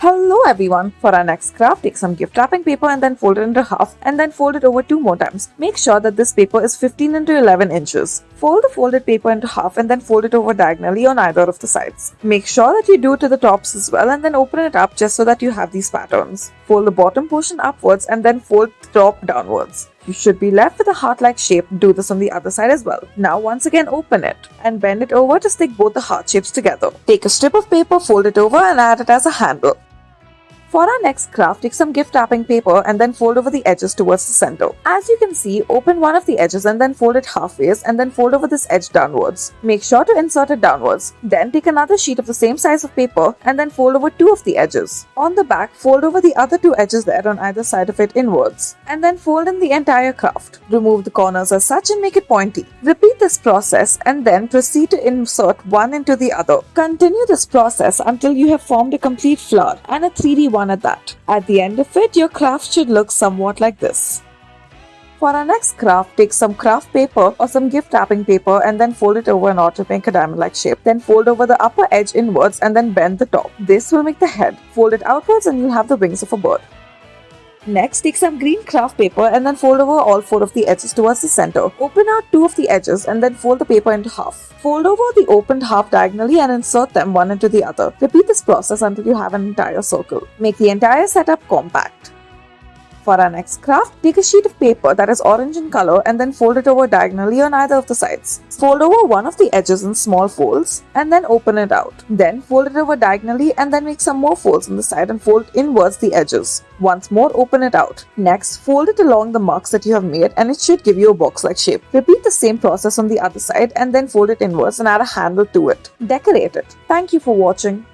Hello everyone! For our next craft, take some gift wrapping paper and then fold it into half and then fold it over 2 more times. Make sure that this paper is 15 into 11 inches. Fold the folded paper into half and then fold it over diagonally on either of the sides. Make sure that you do it to the tops as well and then open it up just so that you have these patterns. Fold the bottom portion upwards and then fold the top downwards. You should be left with a heart-like shape. Do this on the other side as well. Now once again open it and bend it over to stick both the heart shapes together. Take a strip of paper, fold it over and add it as a handle. For our next craft, take some gift wrapping paper and then fold over the edges towards the center. As you can see, open one of the edges and then fold it halfways and then fold over this edge downwards. Make sure to insert it downwards. Then take another sheet of the same size of paper and then fold over 2 of the edges. On the back, fold over the other 2 edges there on either side of it inwards. And then fold in the entire craft. Remove the corners as such and make it pointy. Repeat this process and then proceed to insert one into the other. Continue this process until you have formed a complete flower and a 3D one at that. At the end of it, your craft should look somewhat like this. For our next craft, take some craft paper or some gift wrapping paper and then fold it over in order to make a diamond-like shape. Then fold over the upper edge inwards and then bend the top. This will make the head. Fold it outwards and you'll have the wings of a bird. Next, take some green craft paper and then fold over all 4 of the edges towards the center. Open out 2 of the edges and then fold the paper into half. Fold over the opened half diagonally and insert them one into the other. Repeat this process until you have an entire circle. Make the entire setup compact. For our next craft, take a sheet of paper that is orange in color and then fold it over diagonally on either of the sides. Fold over one of the edges in small folds and then open it out. Then fold it over diagonally and then make some more folds on the side and fold inwards the edges. Once more, open it out. Next, fold it along the marks that you have made and it should give you a box-like shape. Repeat the same process on the other side and then fold it inwards and add a handle to it. Decorate it. Thank you for watching.